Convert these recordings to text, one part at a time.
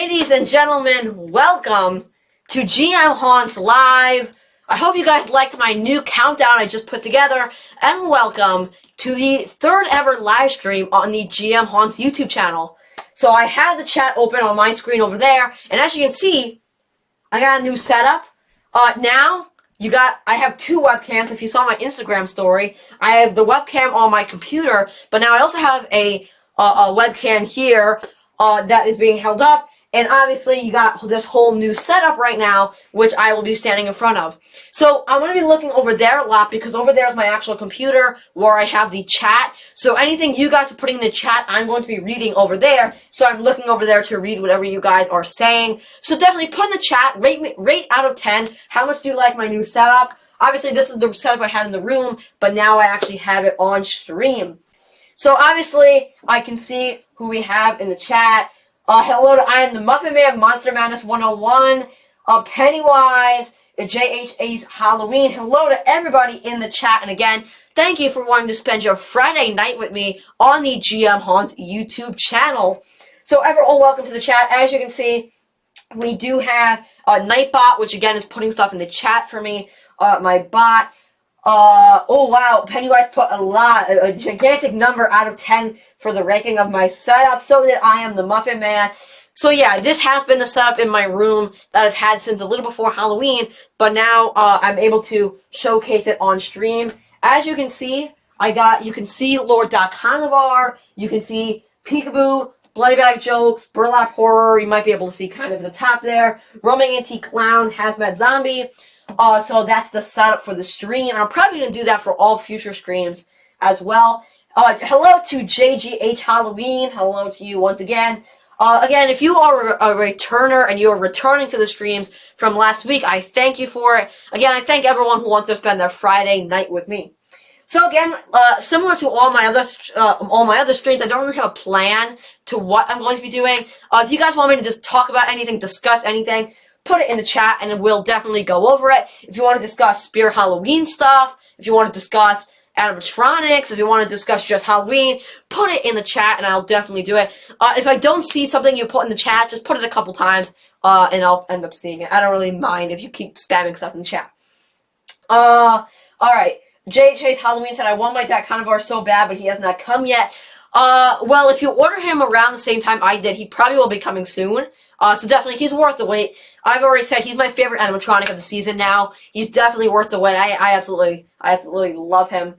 Ladies and gentlemen, welcome to GMHauntsLive. I hope you guys liked my new countdown I just put together, and welcome to the third ever live stream on the GMHaunts YouTube channel. So I have the chat open on my screen over there, and as you can see, I got a new setup. I have two webcams. If you saw my Instagram story, I have the webcam on my computer, but now I also have a webcam here that is being held up, and obviously you got this whole new setup right now, which I will be standing in front of. So I'm going to be looking over there a lot, because over there is my actual computer where I have the chat. So anything you guys are putting in the chat, I'm going to be reading over there. So I'm looking over there to read whatever you guys are saying. So definitely put in the chat, rate out of 10, how much do you like my new setup? Obviously this is the setup I had in the room, but now I actually have it on stream. So obviously I can see who we have in the chat. Hello to I am the Muffin Man, Monster Madness 101, Pennywise, JHA's Halloween. Hello to everybody in the chat, and again, thank you for wanting to spend your Friday night with me on the GMHaunts YouTube channel. So everyone, welcome to the chat. As you can see, we do have Nightbot, which again is putting stuff in the chat for me. My bot. Oh wow, Pennywise put a gigantic number out of 10 for the ranking of my setup. So did I am the Muffin Man. So yeah, this has been the setup in my room that I've had since a little before Halloween, but now I'm able to showcase it on stream. As you can see, you can see Lord.Carnivar, you can see Peekaboo, Bloody Bag Jokes, Burlap Horror, you might be able to see kind of the top there, Roaming Antique Clown, Hazmat Zombie. So that's the setup for the stream, and I'm probably going to do that for all future streams as well. Hello to JGH Halloween. Hello to you once again. Again, if you are a returner and you are returning to the streams from last week, I thank you for it. Again, I thank everyone who wants to spend their Friday night with me. So again, similar to all my other streams, I don't really have a plan to what I'm going to be doing. If you guys want me to just talk about anything, discuss anything, put it in the chat and we'll definitely go over it. If you want to discuss Spear Halloween stuff, if you want to discuss animatronics, if you want to discuss just Halloween, put it in the chat and I'll definitely do it. If I don't see something you put in the chat, just put it a couple times and I'll end up seeing it. I don't really mind if you keep spamming stuff in the chat. Alright. JH's Halloween said, I want my Carnivar so bad, but he has not come yet. Well, if you order him around the same time I did, he probably will be coming soon. So definitely, he's worth the wait. I've already said he's my favorite animatronic of the season now. He's definitely worth the wait. I absolutely love him.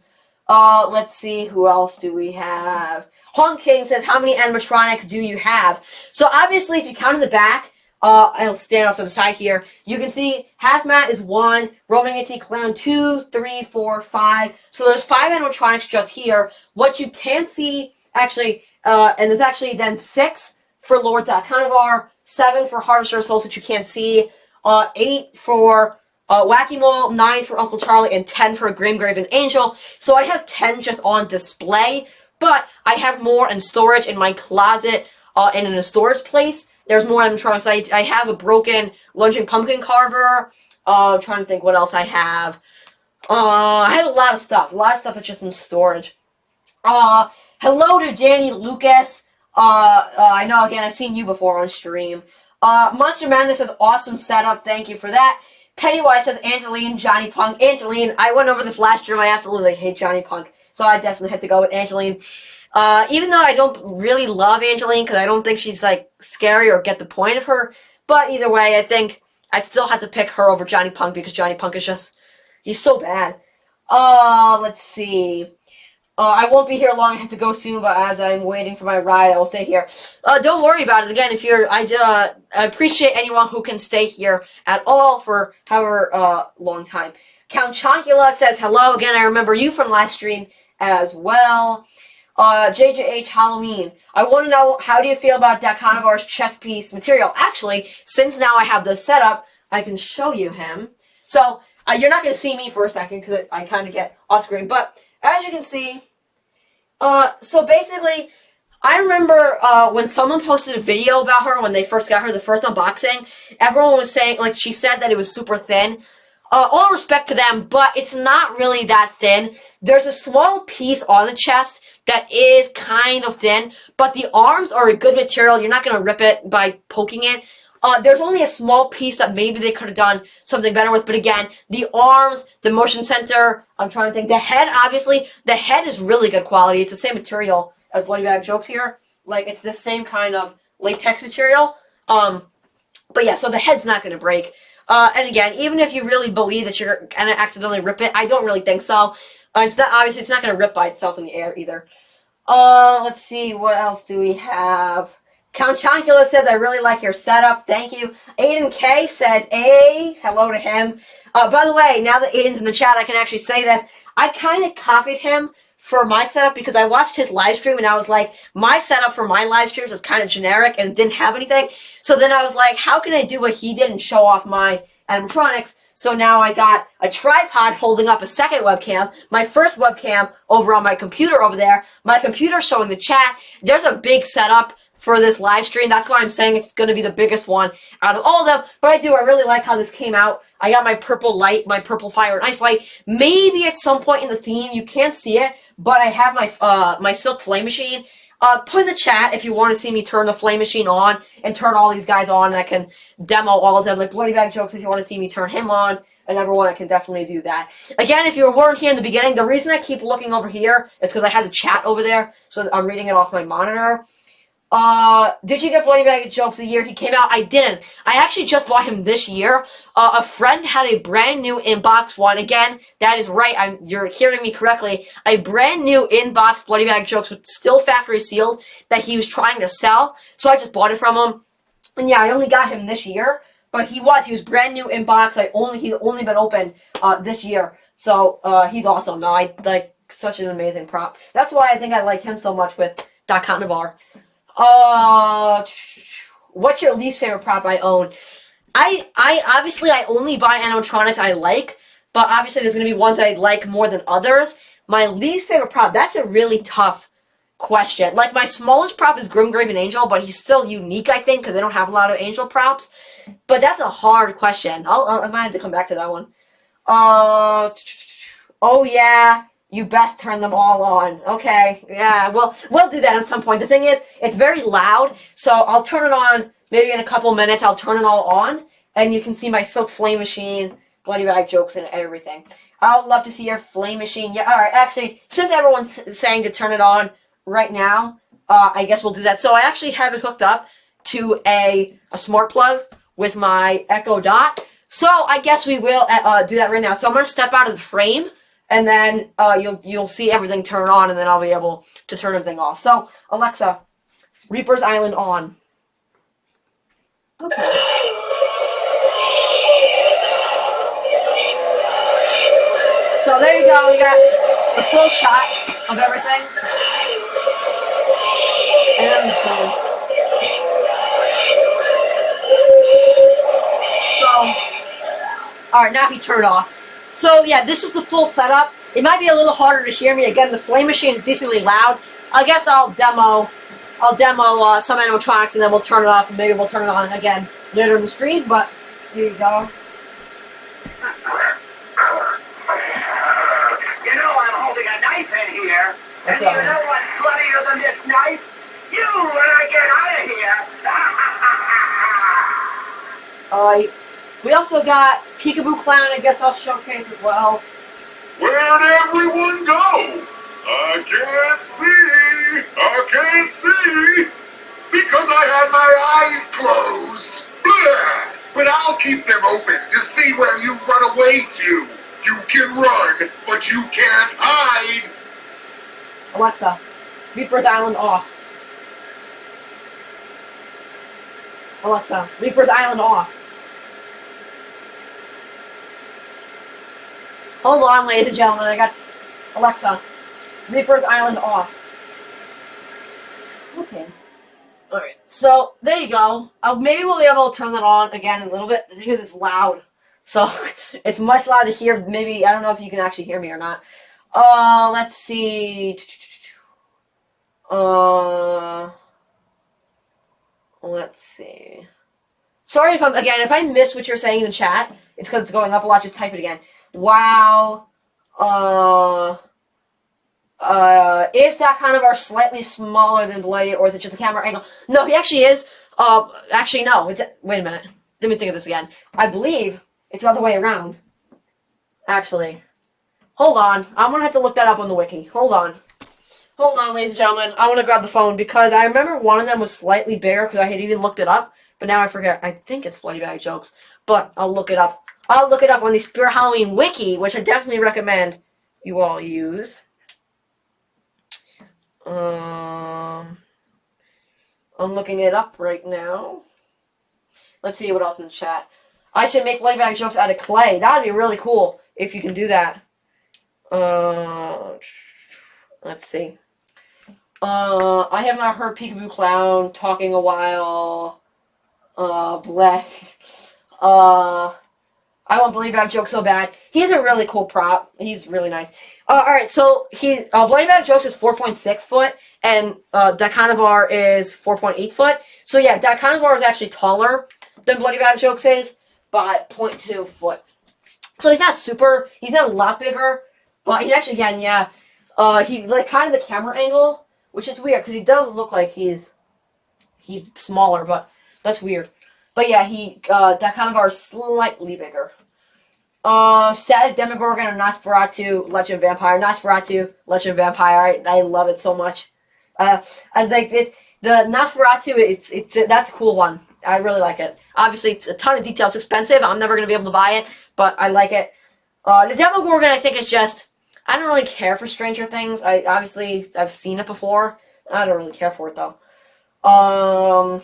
Let's see, who else do we have? Hong King says, how many animatronics do you have? So obviously, if you count in the back, I'll stand off to the side here. You can see Hazmat is 1, Roaming Antique Clown 2, 3, 4, 5. So there's 5 animatronics just here. What you can see, actually, and there's actually then 6 for Lord.Carnivar, 7 for Harvester of Souls, which you can't see, 8 for Wacky Mole, 9 for Uncle Charlie, and 10 for Grim Graven Angel. So I have 10 just on display, but I have more in storage in my closet and in a storage place. There's more animatronics. I have a broken Lunging Pumpkin Carver. I'm trying to think what else I have. I have a lot of stuff. A lot of stuff that's just in storage. Hello to Danny Lucas. I know, again, I've seen you before on stream. Monster Madness says, awesome setup, thank you for that. Pennywise says, Angeline, Johnny Punk. Angeline, I went over this last stream, I absolutely hate Johnny Punk, so I definitely had to go with Angeline. Even though I don't really love Angeline, because I don't think she's, like, scary or get the point of her, but either way, I think I'd still have to pick her over Johnny Punk, because Johnny Punk is just, he's so bad. Let's see. I won't be here long. I have to go soon, but as I'm waiting for my ride, I will stay here. Don't worry about it. Again, if you're, I appreciate anyone who can stay here at all for however long time. Count Chocula says hello. Again, I remember you from last stream as well. JJH Halloween. I want to know, how do you feel about Carnivar's chess piece material? Actually, since now I have this setup, I can show you him. So, you're not going to see me for a second because I kind of get off screen, but as you can see, so basically, I remember when someone posted a video about her when they first got her, the first unboxing, everyone was saying, like, she said that it was super thin. All respect to them, but it's not really that thin. There's a small piece on the chest that is kind of thin, but the arms are a good material. You're not going to rip it by poking it. There's only a small piece that maybe they could have done something better with, but again, the arms, the motion sensor, I'm trying to think. The head, obviously, the head is really good quality. It's the same material as Bloody Bag Jokes here. Like, it's the same kind of latex material. But yeah, so the head's not going to break. And again, even if you really believe that you're going to accidentally rip it, I don't really think so. It's not, obviously, it's not going to rip by itself in the air either. Let's see, what else do we have? Count Chocula says, I really like your setup. Thank you. Aiden K says, hey, hello to him. By the way, now that Aiden's in the chat, I can actually say this. I kind of copied him for my setup because I watched his live stream and I was like, my setup for my live streams is kind of generic and didn't have anything. So then I was like, how can I do what he did and show off my animatronics? So now I got a tripod holding up a second webcam, my first webcam over on my computer over there, my computer showing the chat. There's a big setup for this live stream. That's why I'm saying it's going to be the biggest one out of all of them. But I really like how this came out. I got my purple light, my purple fire and ice light. Maybe at some point in the theme, you can't see it, but I have my my silk flame machine. Put in the chat if you want to see me turn the flame machine on and turn all these guys on, and I can demo all of them. Like Bloody Bag Jokes, if you want to see me turn him on, and everyone, I can definitely do that. Again, if you weren't here in the beginning, the reason I keep looking over here is because I had the chat over there, so I'm reading it off my monitor. Did you get Bloody Bag Jokes the year he came out? I didn't. I actually just bought him this year. A friend had a brand new inbox one. Again, that is right. You're hearing me correctly. A brand new inbox Bloody Bag Jokes with still factory sealed that he was trying to sell. So I just bought it from him. And yeah, I only got him this year. But he was brand new inbox. He's only been opened this year. So he's awesome. No, I like such an amazing prop. That's why I think I like him so much with Dot Navarre. What's your least favorite prop I own? Obviously I only buy animatronics I like, but obviously there's gonna be ones I like more than others. My least favorite prop, that's a really tough question. Like, my smallest prop is Grimgraven Angel, but he's still unique, I think, because they don't have a lot of angel props. But that's a hard question. I might have to come back to that one. Oh yeah. You best turn them all on. Okay, yeah, we'll do that at some point. The thing is, it's very loud, so I'll turn it on maybe in a couple minutes. I'll turn it all on, and you can see my silk flame machine, Bloody Bag Jokes, and everything. I would love to see your flame machine. Yeah, all right, actually, since everyone's saying to turn it on right now, I guess we'll do that. So I actually have it hooked up to a smart plug with my Echo Dot. So I guess we will do that right now. So I'm going to step out of the frame, and then you'll see everything turn on, and then I'll be able to turn everything off. So, Alexa, Reaper's Island on. Okay. So there you go. We got the full shot of everything. And all right, now he turned off. So yeah, this is the full setup. It might be a little harder to hear me. Again, the flame machine is decently loud. I guess I'll demo some animatronics, and then we'll turn it off, and maybe we'll turn it on again later in the stream. But here you go. You know I'm holding a knife in here, and you know what's bloodier than this knife? You when I get out of here. We also got Peekaboo Clown. I guess I'll showcase as well. Where'd everyone go? I can't see, because I had my eyes closed. Blah. But I'll keep them open to see where you run away to. You can run, but you can't hide. Alexa, Reaper's Island off. Alexa, Reaper's Island off. Hold on, ladies and gentlemen. I got Alexa, Reaper's Island off. Okay. Alright, so there you go. Maybe we'll be able to turn that on again in a little bit because it's loud. So it's much louder to hear. Maybe, I don't know if you can actually hear me or not. Let's see. Let's see. Sorry if if I miss what you're saying in the chat, it's because it's going up a lot. Just type it again. Wow. Is that kind of our slightly smaller than Blighty, or is it just the camera angle? No, he actually is. Actually, no. Wait a minute. Let me think of this again. I believe it's the other way around. Actually. Hold on. I'm going to have to look that up on the wiki. Hold on. Hold on, ladies and gentlemen. I want to grab the phone because I remember one of them was slightly bigger because I had even looked it up. But now I forget. I think it's Bloody Bag Jokes. But I'll look it up. I'll look it up on the Spirit Halloween wiki, which I definitely recommend you all use. I'm looking it up right now. Let's see what else in the chat. I should make Bloody Bag Jokes out of clay. That would be really cool if you can do that. Let's see. I have not heard Peekaboo Clown talking a while. Bleh. I want Bloody Bag Jokes so bad. He's a really cool prop. He's really nice. Alright, so Bloody Bag Jokes is 4.6 foot, and Daikanavar is 4.8 foot. So yeah, Daikanavar is actually taller than Bloody Bag Jokes is, by 0.2 foot. So he's not a lot bigger, but he actually, again, yeah, he, like, kind of the camera angle, which is weird, because he does look like he's smaller, but that's weird. But yeah, Daikanavar is slightly bigger. Static Demogorgon and Nosferatu, Legend Vampire. Nosferatu, Legend Vampire. I love it so much. I like it. The Nosferatu, that's a cool one. I really like it. Obviously, it's a ton of details. It's expensive. I'm never going to be able to buy it, but I like it. The Demogorgon, I think, is just... I don't really care for Stranger Things. I've seen it before. I don't really care for it, though. I'm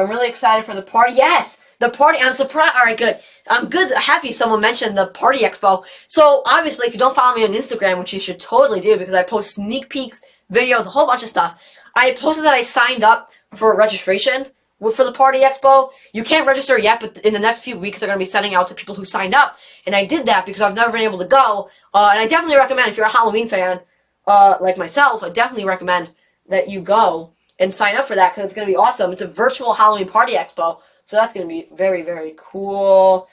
really excited for the party. Yes! The party, I'm surprised. Alright, good. I'm happy someone mentioned the Party Expo. So, obviously, if you don't follow me on Instagram, which you should totally do, because I post sneak peeks, videos, a whole bunch of stuff. I posted that I signed up for registration for the Party Expo. You can't register yet, but in the next few weeks, they're going to be sending out to people who signed up. And I did that because I've never been able to go. And I definitely recommend, if you're a Halloween fan, like myself, I definitely recommend that you go and sign up for that, because it's going to be awesome. It's a virtual Halloween Party Expo. So that's going to be very, very cool.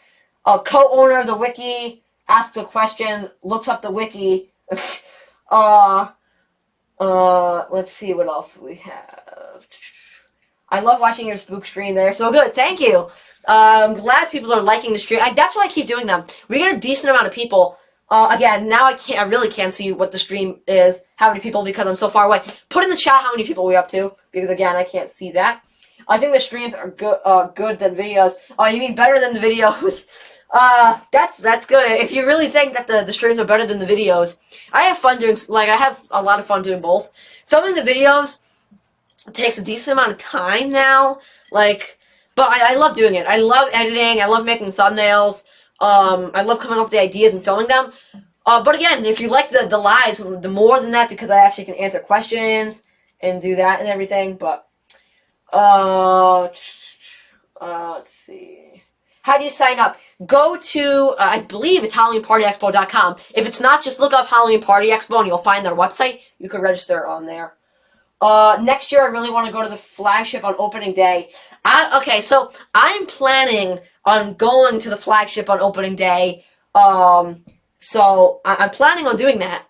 Co-owner of the wiki asks a question, looks up the wiki. Let's see what else we have. I love watching your spook stream. They're so good. Thank you. I'm glad people are liking the stream. That's why I keep doing them. We get a decent amount of people. Again, now I really can't see what the stream is, how many people, because I'm so far away. Put in the chat how many people we're up to, because again, I can't see that. I think the streams are good than videos. Oh, you mean better than the videos? That's good. If you really think that the streams are better than the videos, I have fun doing, I have a lot of fun doing both. Filming the videos takes a decent amount of time now, but I love doing it. I love editing. I love making thumbnails. I love coming up with the ideas and filming them. But again, if you like the lives, the more than that, because I actually can answer questions and do that and everything, but let's see. How do you sign up? Go to, I believe it's HalloweenPartyExpo.com. If it's not, just look up Halloween Party Expo and you'll find their website. You can register on there. Next year, I really want to go to the flagship on opening day. Okay, so I'm planning on going to the flagship on opening day. So I'm planning on doing that.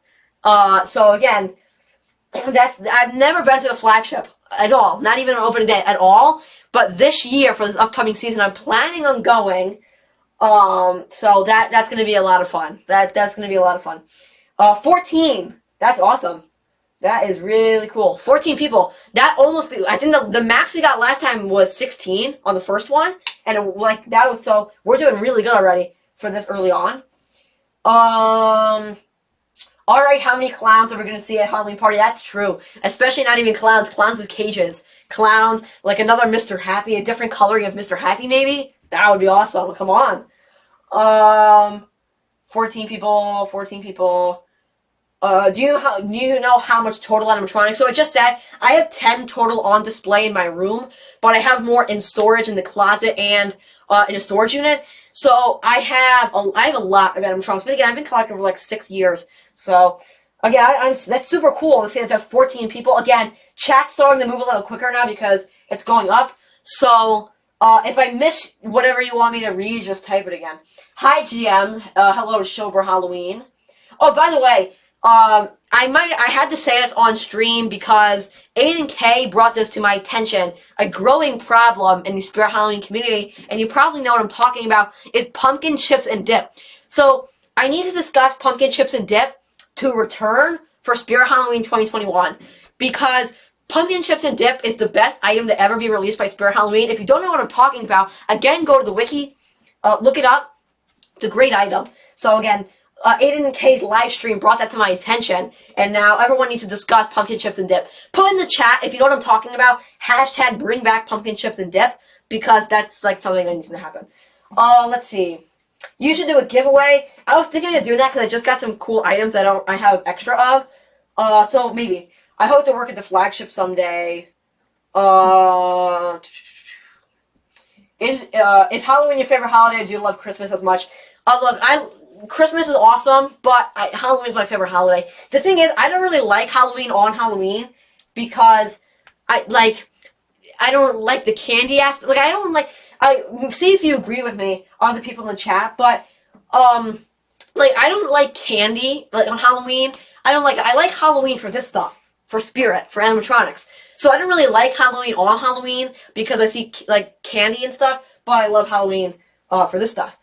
So again, I've never been to the flagship at all. Not even on opening day at all. But this year, for this upcoming season, I'm planning on going. So that's going to be a lot of fun. That's going to be a lot of fun. 14. That's awesome. That is really cool. 14 people. That almost be, I think the max we got last time was 16 on the first one. And that was so, we're doing really good already for this early on. Alright, how many clowns are we going to see at Halloween Party? That's true. Especially not even clowns. Clowns with cages. Clowns, like another Mr. Happy, a different coloring of Mr. Happy maybe? That would be awesome. Come on. 14 people, 14 people. Do you know how much total animatronics? So I just said I have 10 total on display in my room, but I have more in storage in the closet and in a storage unit. So I have a lot of animatronics. But again, I've been collecting for like 6 years. So again, that's super cool to see that there's 14 people. Again, chat's starting to move a little quicker now because it's going up. So, if I miss whatever you want me to read, just type it again. Hi, GM. Hello, Sober Halloween. Oh, by the way, I had to say this on stream because Aiden K brought this to my attention. A growing problem in the Spirit Halloween community, and you probably know what I'm talking about, is pumpkin chips and dip. So, I need to discuss pumpkin chips and dip to return for Spirit Halloween 2021 because pumpkin chips and dip is the best item to ever be released by Spirit Halloween. If you don't know what I'm talking about, again, go to the wiki, look it up. It's a great item. So again, Aiden K's live stream brought that to my attention, and now everyone needs to discuss pumpkin chips and dip. Put in the chat, if you know what I'm talking about, hashtag bring back pumpkin chips and dip, because that's like something that needs to happen. Let's see. You should do a giveaway. I was thinking of doing that because I just got some cool items that I have extra of. So maybe. I hope to work at the flagship someday. Is Halloween your favorite holiday? Do you love Christmas as much? Christmas is awesome, but Halloween is my favorite holiday. The thing is, I don't really like Halloween on Halloween because I don't like the candy aspect. Like, I don't like. See if you agree with me, other people in the chat. But like, I don't like candy like on Halloween. I like Halloween for this stuff, for spirit, for animatronics. So I don't really like Halloween on Halloween because I see like candy and stuff. But I love Halloween for this stuff.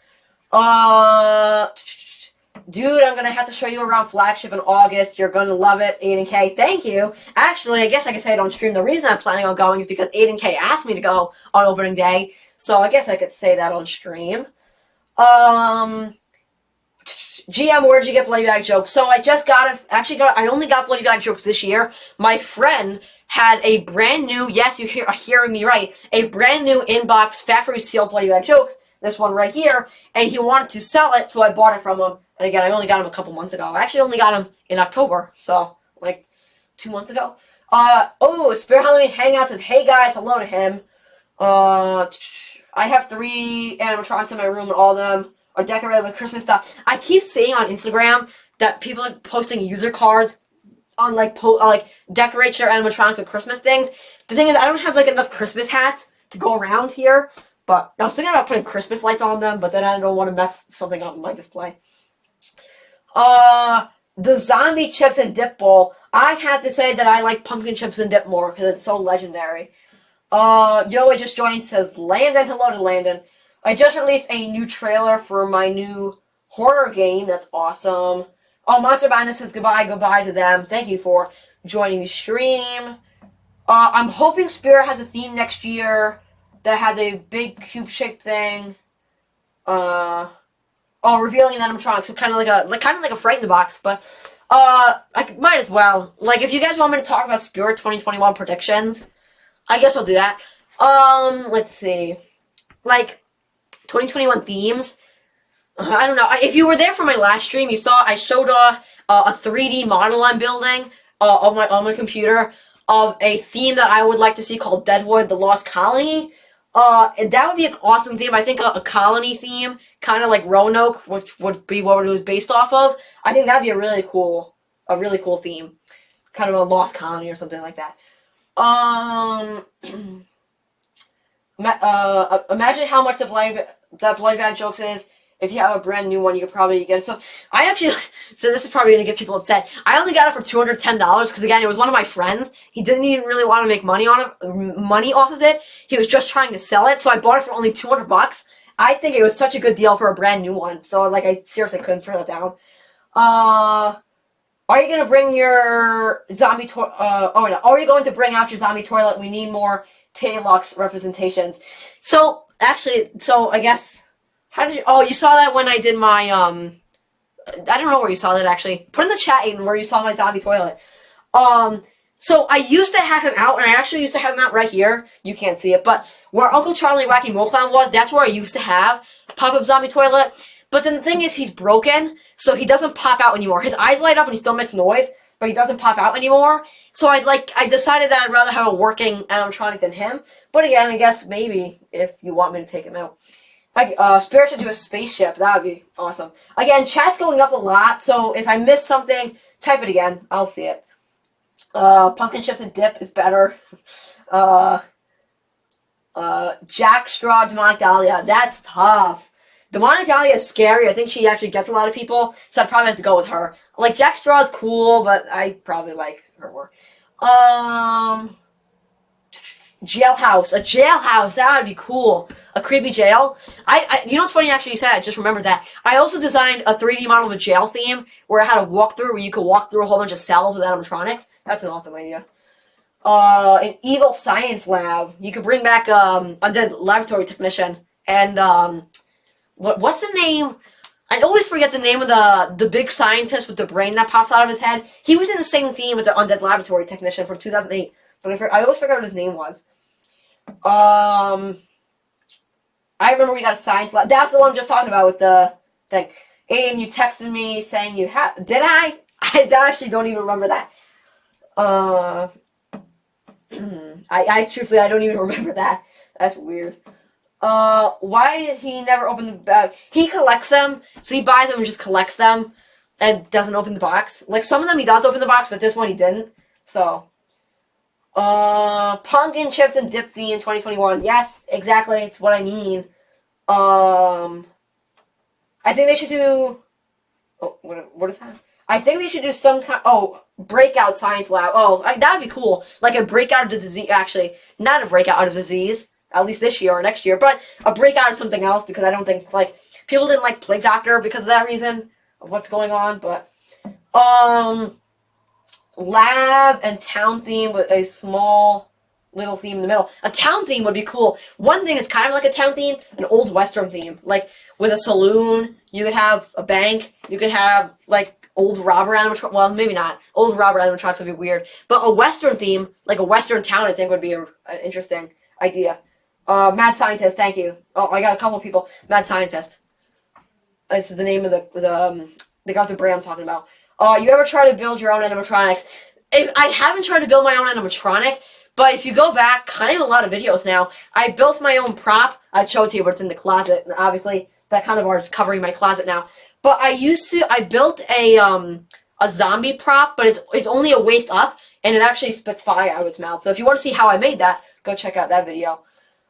Dude, I'm gonna have to show you around Flagship in August. You're gonna love it, Aiden K. Thank you. Actually, I guess I can say it on stream. The reason I'm planning on going is because Aiden K asked me to go on opening day. So I guess I could say that on stream. GM, where'd you get Bloody Bag jokes? So I just I only got Bloody Bag jokes this year. My friend had a brand new, yes, are hearing me right, a brand new inbox factory sealed Bloody Bag jokes. This one right here, and he wanted to sell it, so I bought it from him. And again, I only got him a couple months ago. I actually only got him in October, so like 2 months ago. Spirit Halloween Hangout says, "Hey guys, hello to him." I have 3 animatronics in my room, and all of them are decorated with Christmas stuff. I keep seeing on Instagram that people are posting user cards on like decorate your animatronics with Christmas things. The thing is, I don't have like enough Christmas hats to go around here. But I was thinking about putting Christmas lights on them, but then I don't want to mess something up in my display. The zombie chips and dip bowl. I have to say that I like pumpkin chips and dip more because it's so legendary. Yo, I just joined, says Landon. Hello to Landon. I just released a new trailer for my new horror game. That's awesome. Oh, Monster Madness says goodbye to them. Thank you for joining the stream. I'm hoping Spirit has a theme next year that has a big cube-shaped thing. Revealing an animatronic, so kind of like a Fright in the Box, but I might as well. Like, if you guys want me to talk about Spirit 2021 predictions, I guess I'll do that. Let's see, like 2021 themes. I don't know. If you were there for my last stream, you saw I showed off a 3D model I'm building on my computer of a theme that I would like to see called Deadwood: The Lost Colony. That would be an awesome theme. I think a colony theme, kind of like Roanoke, which would be what it was based off of. I think that'd be a really cool theme, kind of a lost colony or something like that. Imagine how much that Bloody Bag jokes is. If you have a brand new one, you could probably get it. So this is probably going to get people upset. I only got it for $210 because, again, it was one of my friends. He didn't even really want to make money off of it. He was just trying to sell it, so I bought it for only $200. I think it was such a good deal for a brand new one. So, like, I seriously couldn't turn that down. Are you going to bring your zombie toilet? Are you going to bring out your zombie toilet? We need more Taylux representations. So, actually, I guess... How did you... Oh, you saw that when I did my, I don't know where you saw that, actually. Put in the chat, Aiden, where you saw my zombie toilet. So I used to have him out, and I actually used to have him out right here. You can't see it, but where Uncle Charlie Wacky Mo Clown was, that's where I used to have pop-up zombie toilet. But then the thing is, he's broken, so he doesn't pop out anymore. His eyes light up and he still makes noise, but he doesn't pop out anymore. So I decided that I'd rather have a working animatronic than him. But again, I guess maybe if you want me to take him out. Spirit to do a spaceship. That would be awesome. Again, chat's going up a lot, so if I miss something, type it again. I'll see it. Pumpkin chips and dip is better. Jack Straw, Demonic Dahlia. That's tough. Demonic Dahlia is scary. I think she actually gets a lot of people, so I'd probably have to go with her. Like, Jack Straw is cool, but I probably like her more. Jailhouse. A jailhouse. That would be cool. A creepy jail. You know what's funny, actually, you said, I just remembered that. I also designed a 3D model of a jail theme where I had a walkthrough where you could walk through a whole bunch of cells with animatronics. That's an awesome idea. An evil science lab. You could bring back, undead laboratory technician. And, what's the name? I always forget the name of the big scientist with the brain that pops out of his head. He was in the same theme with the undead laboratory technician from 2008. But I always forgot what his name was. I remember we got a science lab. That's the one I'm just talking about with the thing. And you texted me saying you had... Did I? I actually don't even remember that. I truthfully, I don't even remember that. That's weird. Why did he never open the bag? He collects them, so he buys them and just collects them and doesn't open the box. Like, some of them he does open the box, but this one he didn't. So... pumpkin chips and dip theme 2021. Yes, exactly. It's what I mean. I think they should do. Oh, what is that? I think they should do some kind. Oh, breakout science lab. Oh, that would be cool. Like a breakout of the disease. Actually, not a breakout of the disease. At least this year or next year, but a breakout of something else because I don't think like people didn't like Plague Doctor because of that reason of what's going on. But lab and town theme with a small little theme in the middle. A town theme would be cool. One thing that's kind of like a town theme, an old western theme. Like with a saloon, you could have a bank, you could have like old robber animatronics. Well, maybe not. Old robber animatronics would be weird. But a western theme, like a western town, I think would be an interesting idea. Mad Scientist, thank you. Oh, I got a couple of people. Mad Scientist. This is the name of the guy with the brand I'm talking about. You ever try to build your own animatronics? I haven't tried to build my own animatronic, but if you go back, kind of a lot of videos now, I built my own prop. I'd show it to you, but it's in the closet. And obviously, that kind of art is covering my closet now. But I built a zombie prop, but it's only a waist up, and it actually spits fire out of its mouth. So if you want to see how I made that, go check out that video.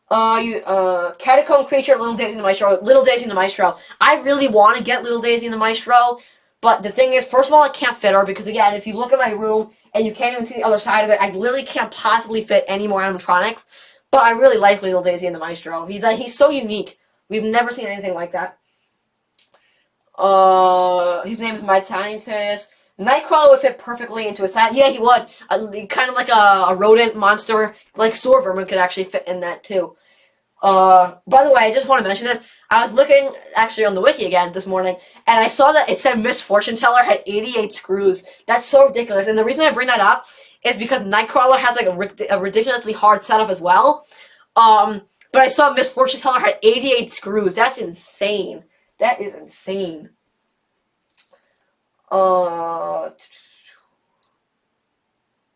Catacomb Creature, Little Daisy and the Maestro. Little Daisy and the Maestro. I really want to get Little Daisy and the Maestro, but the thing is, first of all, I can't fit her, because again, if you look at my room, and you can't even see the other side of it, I literally can't possibly fit any more animatronics, but I really like Little Daisy and the Maestro. He's so unique. We've never seen anything like that. His name is Mad Scientist. Nightcrawler would fit perfectly into a side. Yeah, he would. Kind of like a rodent monster, like Sword Vermin could actually fit in that too. By the way, I just want to mention this. I was looking, actually, on the wiki again this morning, and I saw that it said Miss Fortune Teller had 88 screws. That's so ridiculous. And the reason I bring that up is because Nightcrawler has, like, a ridiculously hard setup as well. But I saw Miss Fortune Teller had 88 screws. That's insane. That is insane.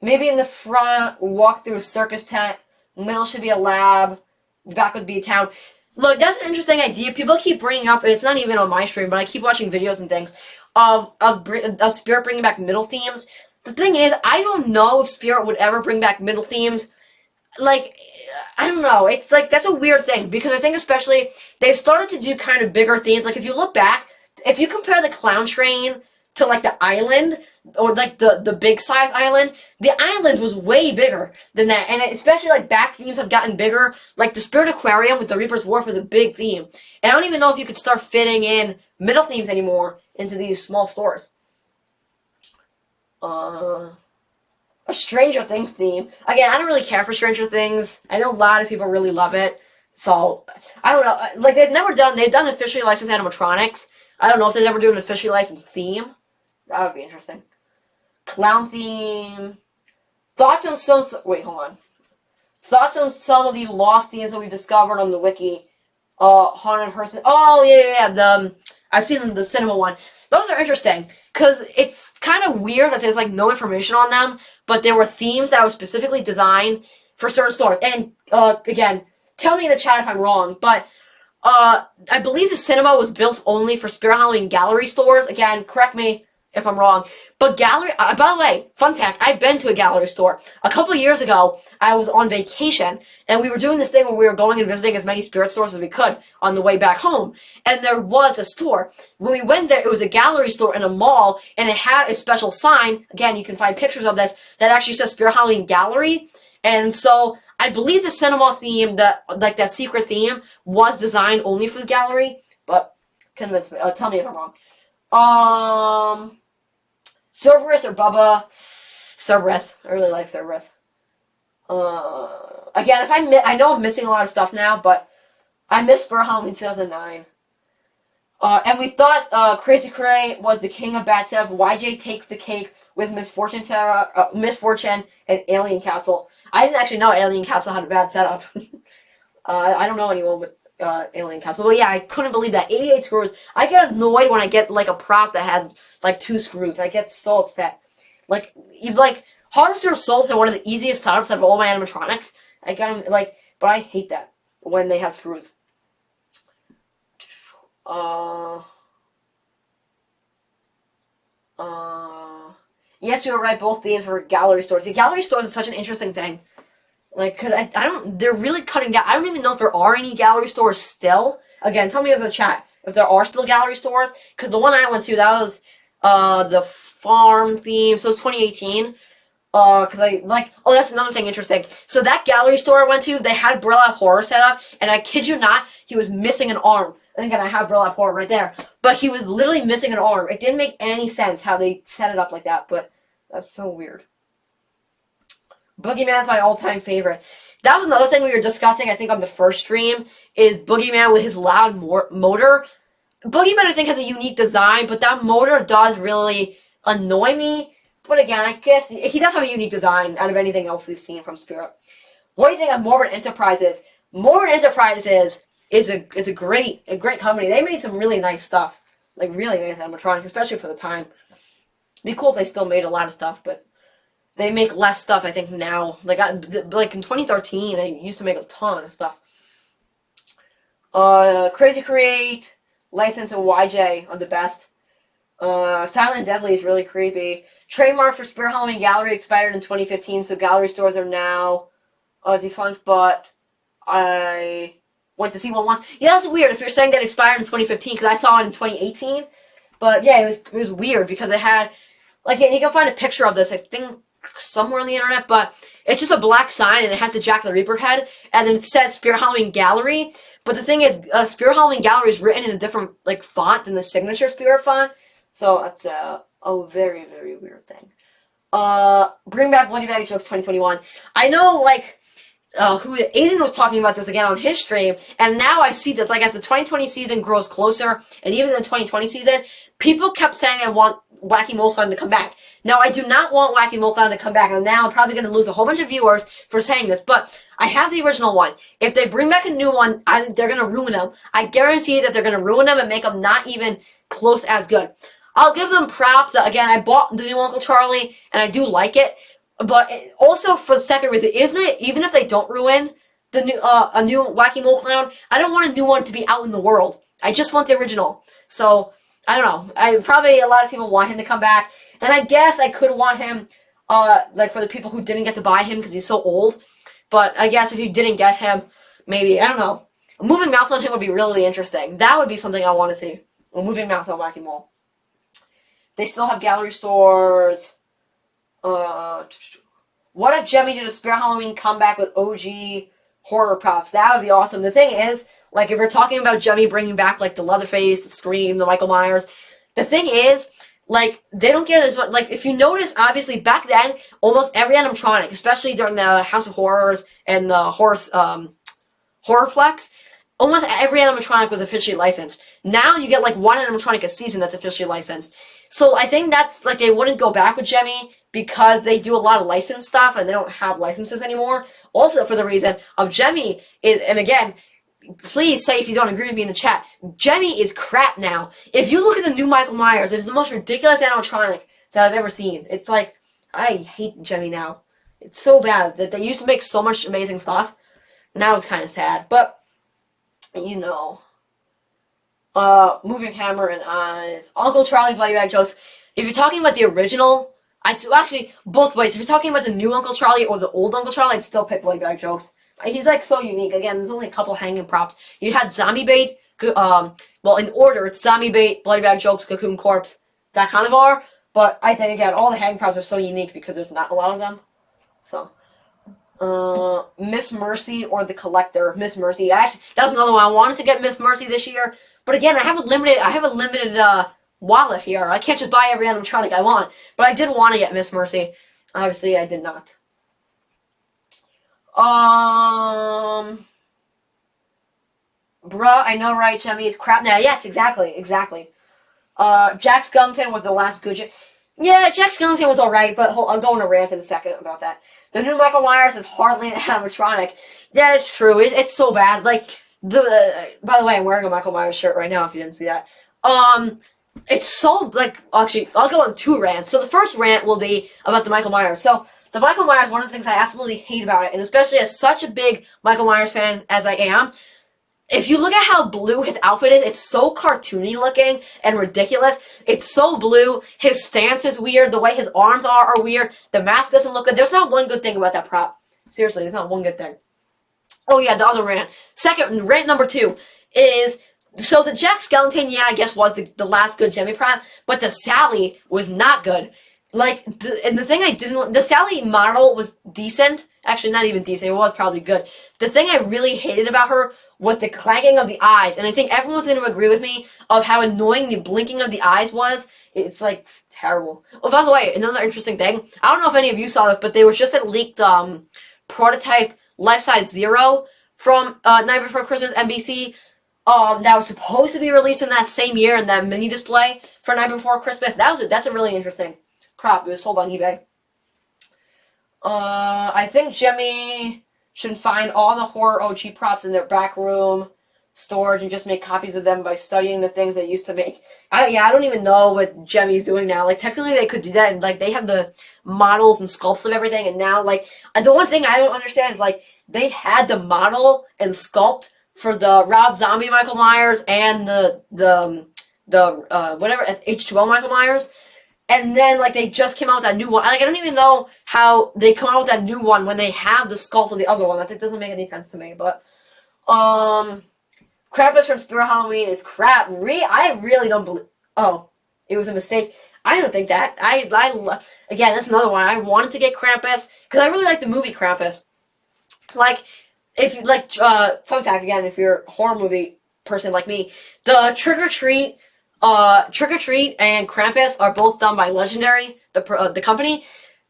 Maybe in the front, walk through a circus tent. Middle should be a lab. Back would be a town. Look, that's an interesting idea. People keep bringing up, and it's not even on my stream, but I keep watching videos and things, of Spirit bringing back middle themes. The thing is, I don't know if Spirit would ever bring back middle themes. Like, I don't know. It's like, that's a weird thing, because I think especially, they've started to do kind of bigger themes. Like, if you look back, if you compare the Clown Train to, like, the island, or, like, the big size island, the island was way bigger than that, and especially, like, back themes have gotten bigger. Like, the Spirit Aquarium with the Reaper's Wharf was a big theme, and I don't even know if you could start fitting in middle themes anymore into these small stores. A Stranger Things theme. Again, I don't really care for Stranger Things. I know a lot of people really love it, so, I don't know. Like, they've done officially licensed animatronics. I don't know if they'd ever do an officially licensed theme. That would be interesting. Clown theme. Thoughts on some... Wait, hold on. Thoughts on some of the lost themes that we discovered on the wiki. Haunted Person. Oh, yeah. I've seen the cinema one. Those are interesting, because it's kind of weird that there's, like, no information on them, but there were themes that were specifically designed for certain stores. And, again, tell me in the chat if I'm wrong, but... I believe the cinema was built only for Spirit Halloween gallery stores. Again, correct me if I'm wrong. But gallery, by the way, fun fact, I've been to a gallery store. A couple of years ago, I was on vacation, and we were doing this thing where we were going and visiting as many spirit stores as we could on the way back home. And there was a store. When we went there, it was a gallery store in a mall, and it had a special sign, again, you can find pictures of this, that actually says Spirit Halloween Gallery. And so, I believe the cinema theme, that secret theme, was designed only for the gallery, but convince me, tell me if I'm wrong. Cerberus or Bubba? Cerberus. I really like Cerberus. Again, if I know I'm missing a lot of stuff now, but I missed Spirit Halloween 2009. And we thought Crazy Cray was the king of bad setup. YJ takes the cake with Misfortune and Alien Castle. I didn't actually know Alien Castle had a bad setup. I don't know anyone with Alien Castle. But yeah, I couldn't believe that. 88 screws. I get annoyed when I get like a prop that had like 2 screws. I get so upset. Like, Harvester of Souls had one of the easiest setups out of all my animatronics. I got them, like, but I hate that when they have screws. Yes, you were right. Both themes were gallery stores. The gallery stores is such an interesting thing. Like, cause they're really cutting down. I don't even know if there are any gallery stores still. Again, tell me in the chat if there are still gallery stores. Cause the one I went to, that was, the farm theme. So it's 2018. Cause oh, that's another thing interesting. So that gallery store I went to, they had Burlap Horror set up, and I kid you not, he was missing an arm. And again, I have Burlap Horror right there. But he was literally missing an arm. It didn't make any sense how they set it up like that, but that's so weird. Boogeyman's my all-time favorite. That was another thing we were discussing, I think, on the first stream, is Boogeyman with his loud motor. Boogeyman, I think, has a unique design, but that motor does really annoy me. But again, I guess he does have a unique design out of anything else we've seen from Spirit. What do you think of Morbid Enterprises? Morbid Enterprises is a great company. They made some really nice stuff. Like, really nice animatronics, especially for the time. It'd be cool if they still made a lot of stuff, but they make less stuff, I think, now. Like in 2013, they used to make a ton of stuff. Crazy Create, License, and YJ are the best. Silent Deadly is really creepy. Trademark for Spirit Halloween Gallery expired in 2015, so gallery stores are now defunct, but I went to see one once. Yeah, that's weird if you're saying that expired in 2015, because I saw it in 2018. But yeah, it was weird because it had, like, and you can find a picture of this, I think, somewhere on the internet, but it's just a black sign and it has the Jack the Reaper head, and then it says Spirit Halloween Gallery. But the thing is, Spirit Halloween Gallery is written in a different, like, font than the signature Spirit font. So that's a very, very weird thing. Bring Back Bloody Bag Jokes 2021. I know, like, Aiden was talking about this again on his stream, and now I see this, like, as the 2020 season grows closer, and even the 2020 season, people kept saying I want Wacky Mole Clown to come back. Now, I do not want Wacky Mole Clown to come back, and now I'm probably going to lose a whole bunch of viewers for saying this, but I have the original one. If they bring back a new one, they're going to ruin them. I guarantee that they're going to ruin them and make them not even close as good. I'll give them props that, again, I bought the new Uncle Charlie, and I do like it. But also, for the second reason, even if they don't ruin the new a new Wacky Mole Clown, I don't want a new one to be out in the world. I just want the original. So, I don't know. Probably a lot of people want him to come back. And I guess I could want him, like, for the people who didn't get to buy him because he's so old. But I guess if you didn't get him, maybe, I don't know. A moving mouth on him would be really interesting. That would be something I want to see. A moving mouth on Wacky Mole. They still have gallery stores. What if Jemmy did a Spirit Halloween comeback with OG horror props? That would be awesome. The thing is, like, if we're talking about Jemmy bringing back, like, the Leatherface, the Scream, the Michael Myers, the thing is, like, they don't get as much, like, if you notice, obviously, back then, almost every animatronic, especially during the House of Horrors and the Horrorplex, almost every animatronic was officially licensed. Now you get, like, one animatronic a season that's officially licensed. So I think that's, like, they wouldn't go back with Jemmy because they do a lot of licensed stuff and they don't have licenses anymore. Also for the reason of Jemmy is, and again, please say if you don't agree with me in the chat, Jemmy is crap now. If you look at the new Michael Myers, it is the most ridiculous animatronic that I've ever seen. It's like, I hate Jemmy now. It's so bad that they used to make so much amazing stuff. Now it's kind of sad, but, you know. Moving Hammer and Eyes. Uncle Charlie Bloody Bag Jokes. If you're talking about the original, actually both ways. If you're talking about the new Uncle Charlie or the old Uncle Charlie, I'd still pick Bloody Bag Jokes. He's like so unique. Again, there's only a couple hanging props. You had Zombie Bait. Well, in order, it's Zombie Bait, Bloody Bag Jokes, Cocoon Corpse, that kind of are. But I think, again, all the hanging props are so unique because there's not a lot of them. So, Miss Mercy or the Collector. Miss Mercy. Actually, that was another one. I wanted to get Miss Mercy this year. But again, I have a limited wallet here. I can't just buy every animatronic I want. But I did want to get Miss Mercy. Obviously, I did not. Bruh, I know, right, Jemmy? It's crap now. Yes, exactly. Jack Skellington was the last good... Yeah, Jack Skellington was alright, but I'll go on a rant in a second about that. The new Michael Myers is hardly an animatronic. Yeah, it's true. It's so bad. Like, by the way, I'm wearing a Michael Myers shirt right now, if you didn't see that. It's so, like, actually, I'll go on two rants. So the first rant will be about the Michael Myers. So, the Michael Myers, one of the things I absolutely hate about it, and especially as such a big Michael Myers fan as I am, if you look at how blue his outfit is, it's so cartoony looking and ridiculous. It's so blue. His stance is weird. The way his arms are weird. The mask doesn't look good. There's not one good thing about that prop. Seriously, there's not one good thing. Oh yeah, the other rant. Second, rant number 2 is... So the Jack Skellington, yeah, I guess was the last good Jemmy prop, but the Sally was not good. Like, and the thing I didn't... The Sally model was decent. Actually, not even decent. It was probably good. The thing I really hated about her was the clanking of the eyes. And I think everyone's going to agree with me of how annoying the blinking of the eyes was. It's, like, terrible. Oh, by the way, another interesting thing. I don't know if any of you saw it, but there was just a leaked prototype Life-Size Zero from Night Before Christmas NBC. That was supposed to be released in that same year in that mini display for Night Before Christmas. That's a really interesting prop. It was sold on eBay. I think Jemmy should find all the horror OG props in their back room storage and just make copies of them by studying the things they used to make. I don't even know what Jemmy's doing now. Like, technically they could do that, and, like, they have the models and sculpts of everything, and now, like, the one thing I don't understand is, like, they had the model and sculpt for the Rob Zombie Michael Myers and the whatever, H2O Michael Myers. And then, like, they just came out with that new one. Like, I don't even know how they come out with that new one when they have the sculpt of the other one. That doesn't make any sense to me. But, Krampus from Spirit Halloween is crap. I really don't believe... Oh, it was a mistake. I don't think that. Again, that's another one. I wanted to get Krampus because I really like the movie Krampus. Like, if you, like, fun fact, again, if you're a horror movie person like me, the Trick or Treat and Krampus are both done by Legendary, the company.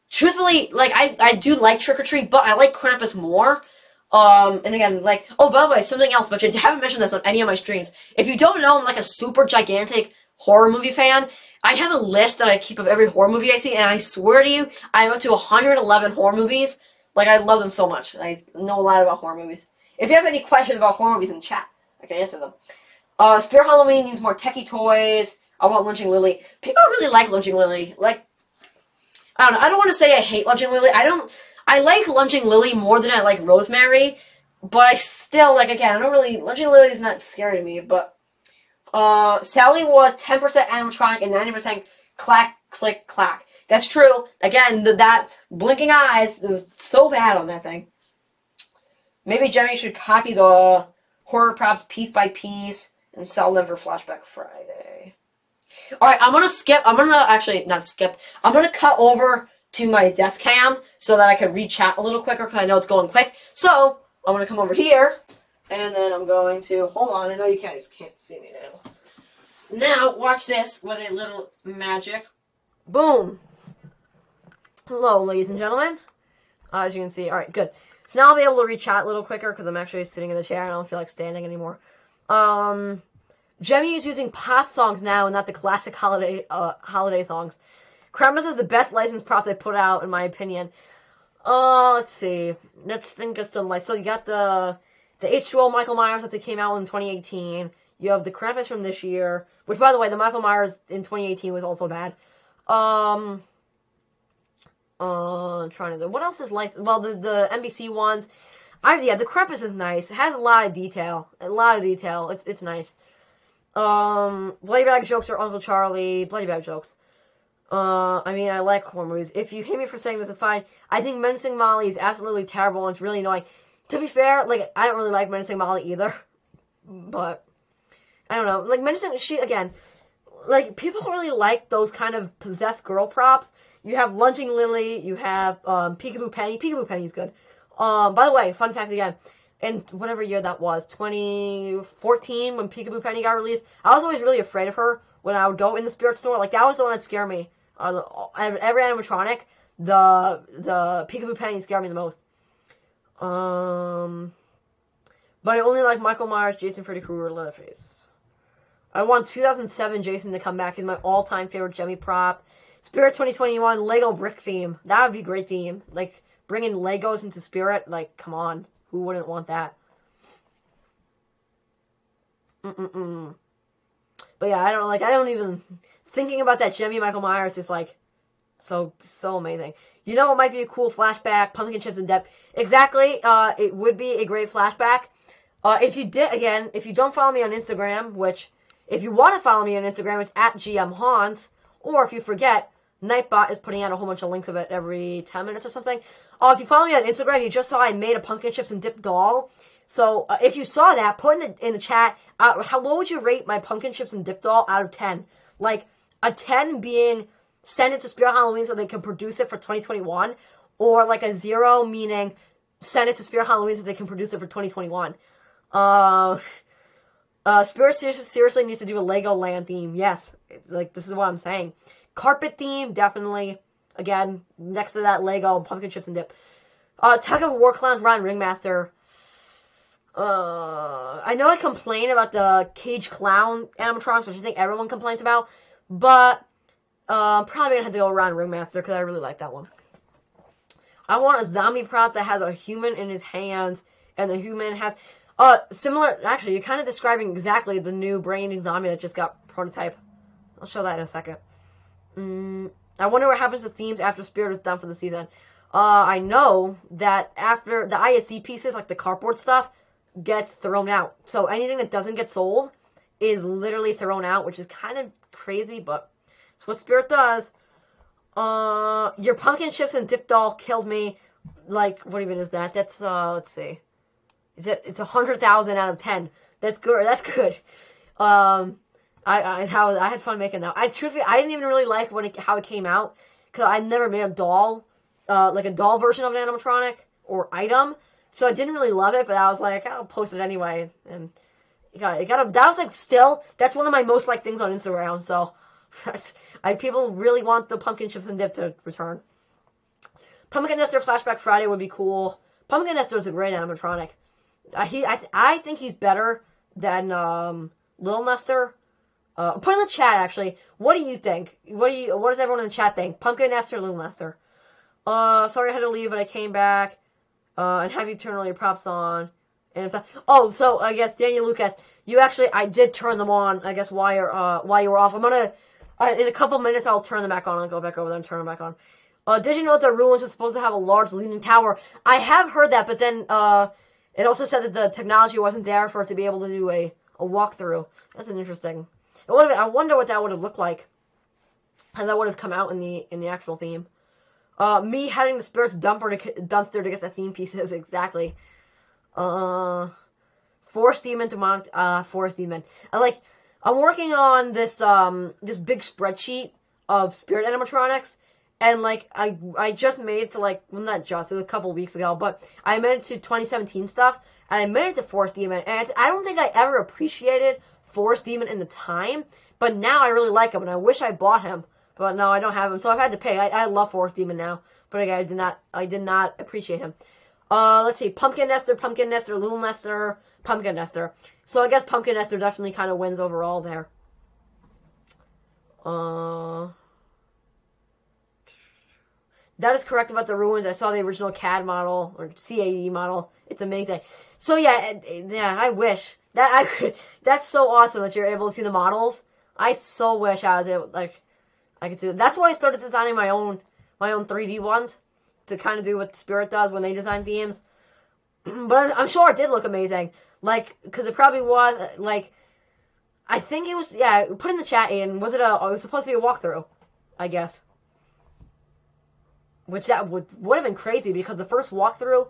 Truthfully, like, I do like Trick or Treat, but I like Krampus more. And again, like, oh, by the way, something else, but I haven't mentioned this on any of my streams. If you don't know, I'm like a super gigantic horror movie fan. I have a list that I keep of every horror movie I see, and I swear to you, I'm up to 111 horror movies. Like, I love them so much. I know a lot about horror movies. If you have any questions about horror movies in chat, I can answer them. Spirit Halloween needs more techie toys. I want Lynching Lily. People really like Lynching Lily. Like, I don't know. I don't want to say I hate Lynching Lily. I like Lynching Lily more than I like Rosemary. But I still, like, again, Lynching Lily is not scary to me. But, Sally was 10% animatronic and 90% clack, click, clack. That's true. Again, that blinking eyes, it was so bad on that thing. Maybe Jemmy should copy the horror props piece by piece and sell them for Flashback Friday. Alright, I'm gonna cut over to my desk cam so that I can read chat a little quicker because I know it's going quick. So, I'm gonna come over here, and then I'm going to, hold on, I know you guys can't see me now. Now, watch this with a little magic. Boom. Hello, ladies and gentlemen. As you can see, alright, good. So now I'll be able to read chat a little quicker because I'm actually sitting in the chair and I don't feel like standing anymore. Jemmy is using pop songs now and not the classic holiday songs. Krampus is the best licensed prop they put out, in my opinion. Let's see. Let's think of some, like, so you got the H2O Michael Myers that they came out in 2018. You have the Krampus from this year, which, by the way, the Michael Myers in 2018 was also bad. Trying to think. What else is licensed? Well, the NBC ones. Yeah, the Krampus is nice. It has a lot of detail. It's nice. Bloody Bag Jokes are Uncle Charlie. Bloody Bag Jokes. I mean, I like horror movies. If you hate me for saying this, it's fine. I think Menacing Molly is absolutely terrible and it's really annoying. To be fair, like, I don't really like Menacing Molly either. But, I don't know. Like, Menacing, again, like, people don't really like those kind of possessed girl props. You have Lunging Lily, you have, Peekaboo Penny. Peekaboo Penny's good. By the way, fun fact again, in whatever year that was, 2014, when Peekaboo Penny got released, I was always really afraid of her when I would go in the spirit store. Like, that was the one that scared me. Every animatronic, the Peekaboo Penny scared me the most. But I only like Michael Myers, Jason, Freddy Krueger, Leatherface. I want 2007 Jason to come back. He's my all-time favorite Jemmy prop. Spirit 2021 Lego brick theme. That would be a great theme. Like, bringing Legos into Spirit. Like, come on. Who wouldn't want that? But yeah, I don't even... Thinking about that Jemmy Michael Myers is, like, so amazing. You know what might be a cool flashback? Pumpkin Chips in Depth. Exactly. It would be a great flashback. If you don't follow me on Instagram, which, if you want to follow me on Instagram, it's at GMHaunts. Or if you forget, Nightbot is putting out a whole bunch of links of it every 10 minutes or something. If you follow me on Instagram, you just saw I made a Pumpkin Chips and Dip doll. So, if you saw that, put in the chat, what would you rate my Pumpkin Chips and Dip doll out of 10? Like, a 10 being, send it to Spirit Halloween so they can produce it for 2021. Or, like, a 0 meaning, send it to Spirit Halloween so they can produce it for 2021. Spirit seriously needs to do a Legoland theme. Yes. Like, this is what I'm saying. Carpet theme, definitely. Again, next to that Lego, Pumpkin Chips and Dip. Tug of War Clowns, Ryan Ringmaster. I know I complain about the Cage Clown animatronics, which I think everyone complains about. But, probably gonna have to go around Ringmaster, because I really like that one. I want a zombie prop that has a human in his hands, and the human has... similar... Actually, you're kind of describing exactly the new brain zombie that just got prototype. I'll show that in a second. I wonder what happens to themes after Spirit is done for the season. I know that after the ISC pieces, like the cardboard stuff, gets thrown out. So anything that doesn't get sold is literally thrown out, which is kind of crazy, but it's what Spirit does. Your Pumpkin Chips and Dip doll killed me. Like, what even is that? That's, let's see. It's 100,000 out of 10. That's good. That's good. I had fun making that. I didn't even really like how it came out, because I never made a doll, like a doll version of an animatronic or item, so I didn't really love it. But I was like, I'll post it anyway, and that was like that's one of my most liked things on Instagram. So people really want the Pumpkin Chips and Dip to return. Pumpkin Nester Flashback Friday would be cool. Pumpkin Nester is a great animatronic. I think he's better than Lil Nester. Put in the chat, actually. What do you think? What does everyone in the chat think? Pumpkin Nester, Little Nester. Sorry I had to leave, but I came back. And have you turn all your props on. And so I guess Daniel Lucas, I did turn them on, I guess, while you were off. I'm gonna, in a couple minutes, I'll turn them back on. I'll go back over there and turn them back on. Did you know that Ruins was supposed to have a large leaning tower? I have heard that, but then, it also said that the technology wasn't there for it to be able to do a walkthrough. That's an interesting. I wonder what that would have looked like. How that would have come out in the actual theme. Me heading to Spirit's dumpster to get the theme pieces, exactly. Forest Demon, Demonic, Forest Demon. I'm working on this big spreadsheet of Spirit animatronics, and, I just made it to, well, not just, it was a couple weeks ago, but I made it to 2017 stuff, and I made it to Forest Demon, and I don't think I ever appreciated Forest Demon in the time, but now I really like him, and I wish I bought him, but no, I don't have him, so I've had to pay. I love Forest Demon now, but again, I did not appreciate him. Let's see, Pumpkin Nester, Little Nester, Pumpkin Nester. So I guess Pumpkin Nester definitely kind of wins overall there. That is correct about the Ruins. I saw the original CAD model, or CAD model. It's amazing. So yeah, I wish. That's so awesome that you're able to see the models. I so wish I was able, I could see them. That's why I started designing my own 3D ones, to kind of do what Spirit does when they design themes. But I'm sure it did look amazing. Because it probably was, I think it was, yeah, put in the chat, Aiden, it was supposed to be a walkthrough? I guess. Which that would have been crazy because the first walkthrough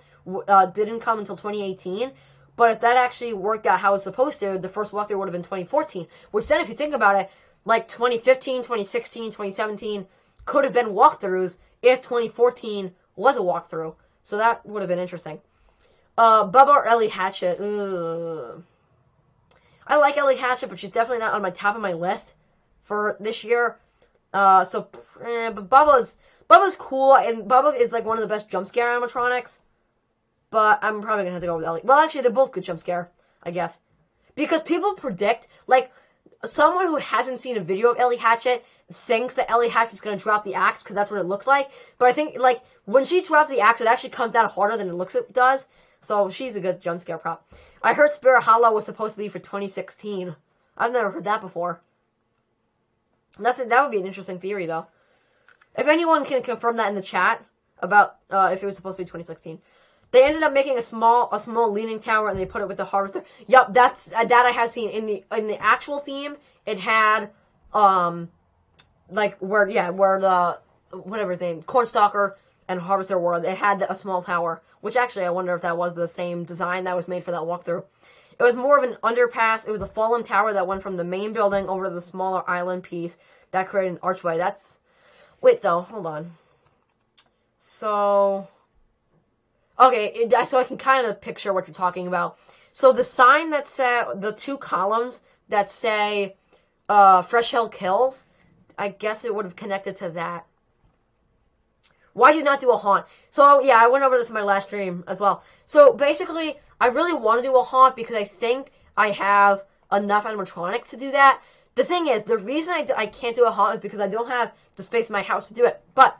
didn't come until 2018. But if that actually worked out how it was supposed to, the first walkthrough would have been 2014. Which then, if you think about it, like 2015, 2016, 2017 could have been walkthroughs if 2014 was a walkthrough. So that would have been interesting. Bubba or Ellie Hatchet? Ugh. I like Ellie Hatchet, but she's definitely not on my top of my list for this year. But Bubba's cool, and Bubba is like one of the best jump scare animatronics. But I'm probably gonna have to go with Ellie. Well, actually, they're both good jump scare, I guess, because people predict, like, someone who hasn't seen a video of Ellie Hatchet thinks that Ellie Hatchet's gonna drop the axe because that's what it looks like. But I think, like, when she drops the axe, it actually comes out harder than it does. So she's a good jump scare prop. I heard Spirit Hollow was supposed to be for 2016. I've never heard that before. That would be an interesting theory, though. If anyone can confirm that in the chat about if it was supposed to be 2016. They ended up making a small leaning tower and they put it with the harvester. Yup, that I have seen in the actual theme. It had like where the whatever his name, Cornstalker and Harvester were. They had a small tower, which actually I wonder if that was the same design that was made for that walkthrough. It was more of an underpass. It was a fallen tower that went from the main building over to the smaller island piece that created an archway. Wait though, hold on. So, okay, so I can kind of picture what you're talking about. So the sign that said, the two columns that say, Fresh Hell Kills, I guess it would have connected to that. Why do you not do a haunt? So, yeah, I went over this in my last stream as well. So, basically, I really want to do a haunt because I think I have enough animatronics to do that. The thing is, the reason I can't do a haunt is because I don't have the space in my house to do it. But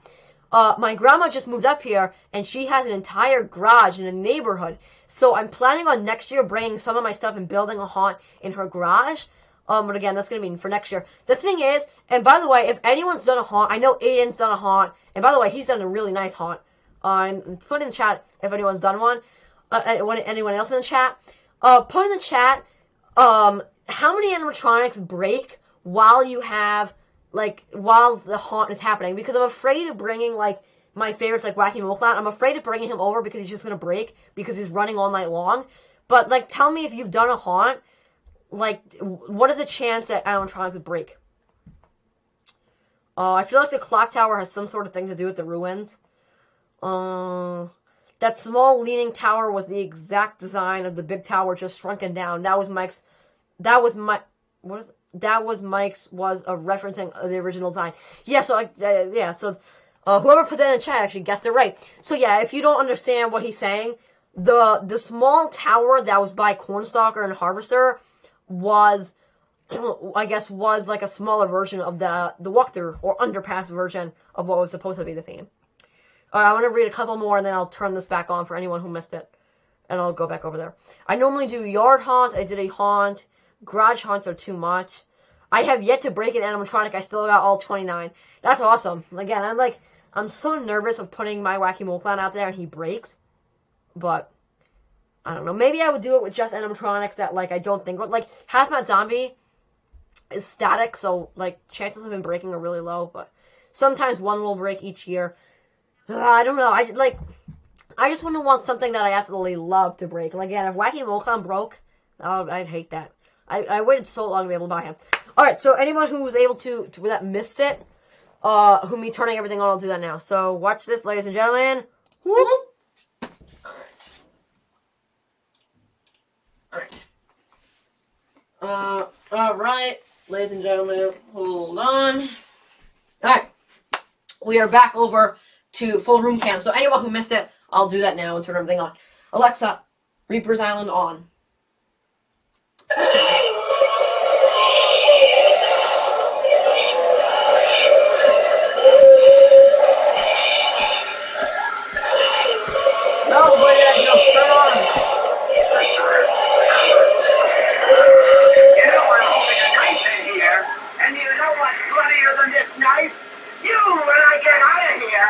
my grandma just moved up here, and she has an entire garage in a neighborhood. So I'm planning on next year bringing some of my stuff and building a haunt in her garage. But again, that's going to be for next year. The thing is, and by the way, if anyone's done a haunt, I know Aiden's done a haunt. And by the way, he's done a really nice haunt. And put in the chat if anyone's done one. Anyone else in the chat. Put in the chat how many animatronics break while you have, while the haunt is happening. Because I'm afraid of bringing, my favorites, like Wacky Moleclown. I'm afraid of bringing him over because he's just going to break because he's running all night long. But, tell me if you've done a haunt. What is the chance that animatronics break? I feel like the clock tower has some sort of thing to do with the ruins. That small leaning tower was the exact design of the big tower, just shrunken down. That was Mike's. Was referencing the original design. Yeah. So whoever put that in the chat actually guessed it right. So yeah, if you don't understand what he's saying, the small tower that was by Cornstalker and Harvester was, I guess, was like a smaller version of the walkthrough or underpass version of what was supposed to be the theme. Alright, I want to read a couple more and then I'll turn this back on for anyone who missed it. And I'll go back over there. I normally do yard haunts. I did a haunt. Garage haunts are too much. I have yet to break an animatronic. I still got all 29. That's awesome. Again, I'm so nervous of putting my Wacky Moleclown out there and he breaks. But I don't know. Maybe I would do it with just animatronics that, I don't think... Hazmat Zombie is static, so, chances of him breaking are really low, but sometimes one will break each year. I don't know. I just wouldn't want something that I absolutely love to break. Again, if Wacky Moleclown broke, I'd hate that. I waited so long to be able to buy him. Alright, so anyone who was able to that missed it, who me turning everything on, I'll do that now. So, watch this, ladies and gentlemen. Whoop! Alright, ladies and gentlemen, hold on. Alright, we are back over to full room cam. So anyone who missed it, I'll do that now and turn everything on. Alexa, Reaper's Island on. No, boy, that jumps, turn on. And you know what's bloodier than this knife? You when I get out of here!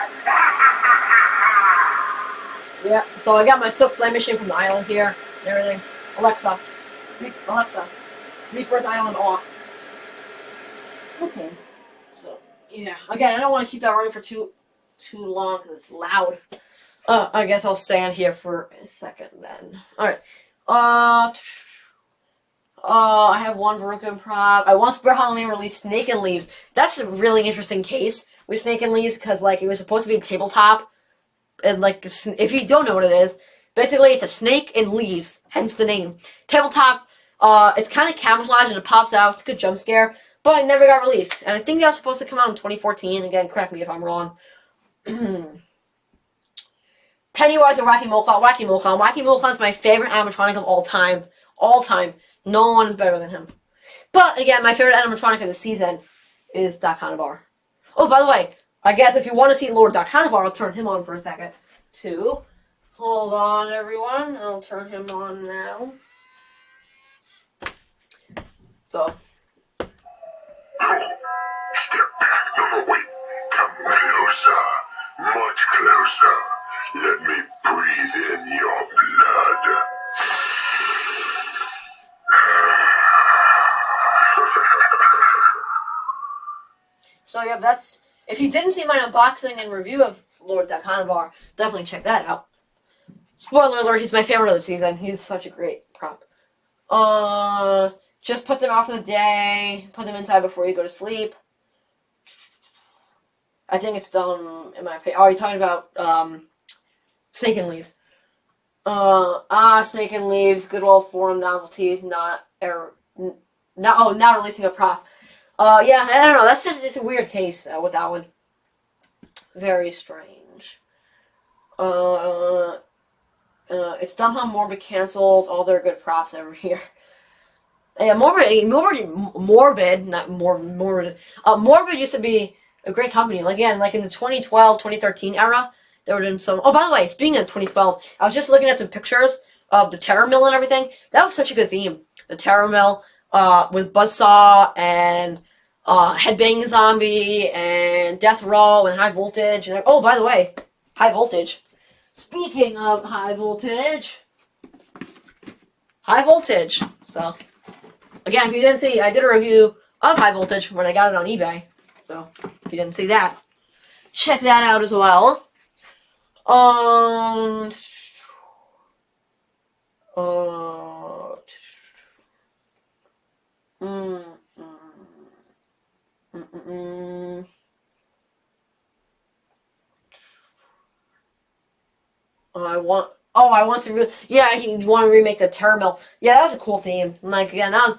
Yeah, so I got my silk flame machine from the island here and everything. Alexa, Reaper's Island off. Okay, so Yeah. Again, I don't want to keep that running for too long because it's loud. I guess I'll stand here for a second then. Alright. I have one broken prop. I want Spirit Halloween release Snake and Leaves. That's a really interesting case with Snake and Leaves because, like, it was supposed to be a tabletop. And, like, if you don't know what it is, basically it's a snake and leaves, hence the name. Tabletop, it's kind of camouflaged and it pops out. It's a good jump scare, but it never got released. And I think that was supposed to come out in 2014. Again, correct me if I'm wrong. Pennywise and Wacky Moclown. Wacky Moclown is my favorite animatronic of all time. All time. No one is better than him. But, again, my favorite animatronic of the season is Doc Canabar. Oh, by the way, I guess if you want to see Lord Doc Canabar, I'll turn him on for a second, too. Hold on, everyone. I'll turn him on now. So. Step back, no, wait. Come closer. Much closer. Let me breathe in your blood. So, yeah, that's... If you didn't see my unboxing and review of Lord Doc Canabar, definitely check that out. Spoiler alert, he's my favorite of the season. He's such a great prop. Just put them out for the day. Put them inside before you go to sleep. I think it's done, in my opinion. Oh, you're talking about, Snake and Leaves. Snake and Leaves, good old forum novelties, not releasing a prop. Yeah, I don't know, it's a weird case, with that one. Very strange. It's dumb how Morbid cancels all their good props every year. Yeah, Morbid used to be a great company. Like, again, like in the 2012, 2013 era, they were doing some... Oh, by the way, speaking of 2012, I was just looking at some pictures of the Terror Mill and everything. That was such a good theme. The Terror Mill, with Buzzsaw and Headbanging Zombie and Death Row and High Voltage. And oh, by the way, High Voltage. Speaking of High Voltage. So, again, if you didn't see, I did a review of High Voltage when I got it on eBay. So, if you didn't see that, check that out as well. I want to. Yeah, you want to remake the Terror Mill. Yeah, that was a cool theme. Like, again, I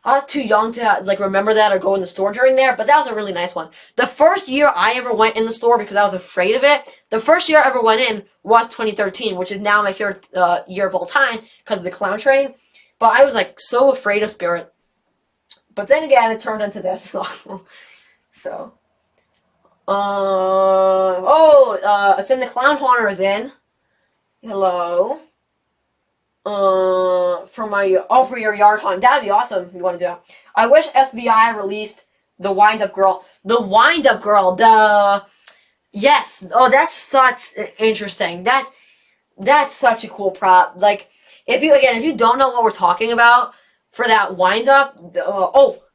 was too young to like remember that or go in the store during there, but that was a really nice one. The first year I ever went in the store because I was afraid of it. The first year I ever went in was 2013, which is now my favorite year of all time because of the clown train. But I was like so afraid of Spirit. But then again, it turned into this. So. Ascend the Clown Haunter is in. Hello. For your yard hunt. That'd be awesome if you want to do it. I wish SVI released the Wind-Up Girl. The Wind-Up Girl. Yes. Oh, that's such interesting. That's such a cool prop. Like, if you don't know what we're talking about for that Wind-Up.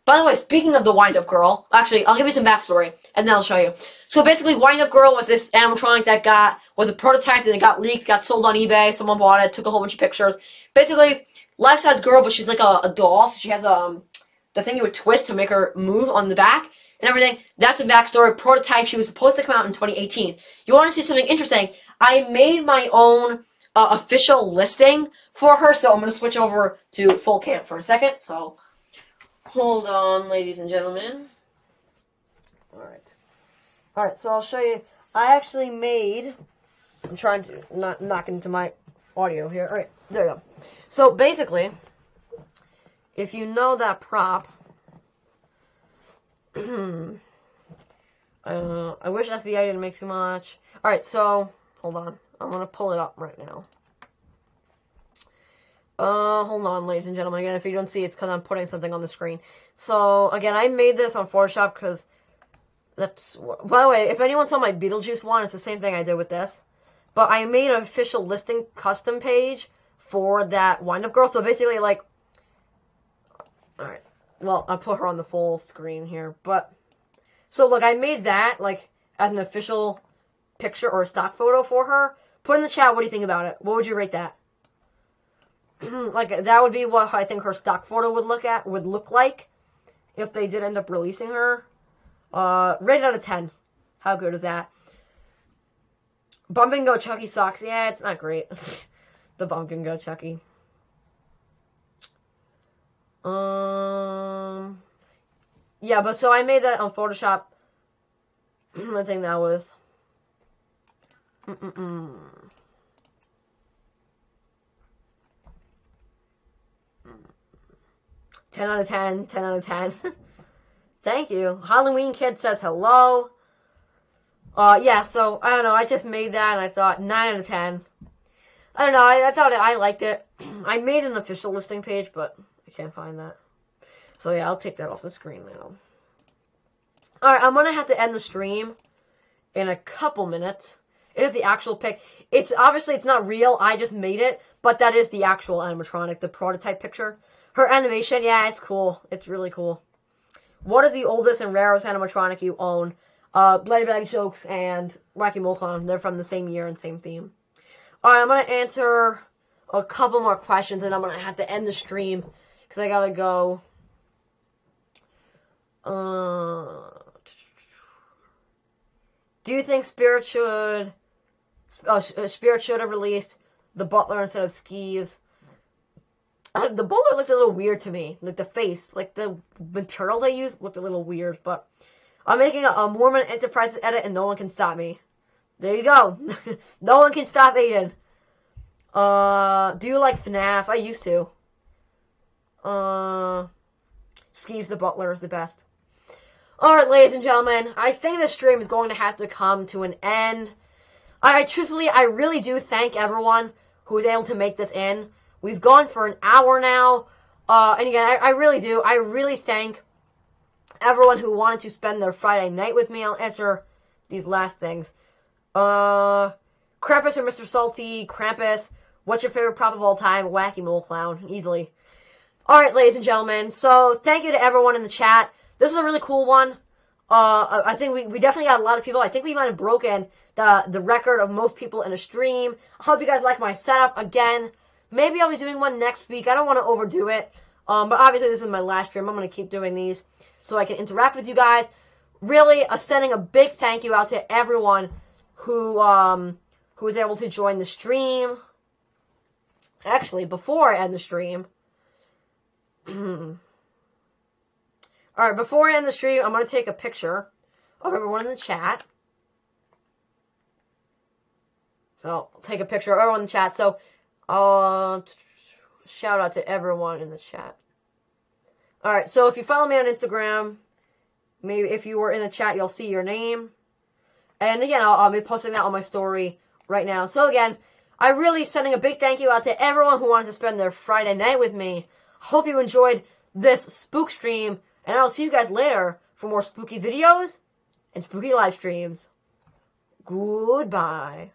By the way, speaking of the Wind-Up Girl, actually, I'll give you some backstory, and then I'll show you. So basically, Wind-Up Girl was this animatronic that was a prototype, and it got leaked, got sold on eBay, someone bought it, took a whole bunch of pictures. Basically, life-size girl, but she's like a doll, so she has the thing you would twist to make her move on the back, and everything. That's a backstory, prototype. She was supposed to come out in 2018. You want to see something interesting? I made my own official listing for her, so I'm going to switch over to full cam for a second, so... Hold on, ladies and gentlemen. Alright, so I'll show you. I actually made... I'm trying to not knock into my audio here. Alright, there you go. So, basically, if you know that prop... I wish SVI didn't make too much. Alright, so... Hold on. I'm going to pull it up right now. Hold on, ladies and gentlemen. Again, if you don't see, it's because I'm putting something on the screen. So, again, I made this on Photoshop because that's... By the way, if anyone saw my Beetlejuice one, it's the same thing I did with this. But I made an official listing custom page for that Wind-Up Girl. So, basically, like... Alright. Well, I'll put her on the full screen here. But, So look, I made that, like, as an official picture or a stock photo for her. Put in the chat, what do you think about it? What would you rate that? Like, that would be what I think her stock photo would look like if they did end up releasing her. Rate it out of 10. How good is that? Bump and Go Chucky socks. Yeah, it's not great. The Bump and Go Chucky. Yeah, but so I made that on Photoshop. I think that was... 10 out of 10. 10 out of 10. Thank you. Halloween Kid says hello. Yeah, so, I don't know. I just made that and I thought 9 out of 10. I don't know. I thought I liked it. I made an official listing page, but I can't find that. So, yeah, I'll take that off the screen now. Alright, I'm going to have to end the stream in a couple minutes. It is the actual pic. It's obviously, it's not real. I just made it. But that is the actual animatronic, the prototype picture. Her animation, yeah, it's cool. It's really cool. What is the oldest and rarest animatronic you own? Bloody Bag Jokes and Wacky Mole Clown. They're from the same year and same theme. Alright, I'm going to answer a couple more questions and I'm going to have to end the stream because I got to go. Do you think Spirit should have released the Butler instead of Skeeves? The Butler looked a little weird to me. Like the face, like the material they used looked a little weird. But I'm making a Mormon Enterprise edit and no one can stop me. There you go. No one can stop Aiden. Do you like FNAF? I used to. Skeeves the Butler is the best. Alright, ladies and gentlemen, I think this stream is going to have to come to an end. Truthfully, I really do thank everyone who was able to make this in. We've gone for an hour now. And again, I really do. I really thank everyone who wanted to spend their Friday night with me. I'll answer these last things. Krampus or Mr. Salty? Krampus. What's your favorite prop of all time? Wacky Mole Clown. Easily. Alright, ladies and gentlemen. So, thank you to everyone in the chat. This is a really cool one. I think we definitely got a lot of people. I think we might have broken the record of most people in a stream. I hope you guys like my setup. Again, maybe I'll be doing one next week. I don't want to overdo it. But obviously this is my last stream. I'm going to keep doing these so I can interact with you guys. Really, sending a big thank you out to everyone who was able to join the stream. Actually, before I end the stream... Alright, before I end the stream, I'm going to take a picture of everyone in the chat. So, I'll take a picture of everyone in the chat. So, shout out to everyone in the chat. Alright, so if you follow me on Instagram, maybe if you were in the chat, you'll see your name. And again, I'll be posting that on my story right now. So again, I'm really sending a big thank you out to everyone who wanted to spend their Friday night with me. Hope you enjoyed this spook stream. And I'll see you guys later for more spooky videos and spooky live streams. Goodbye.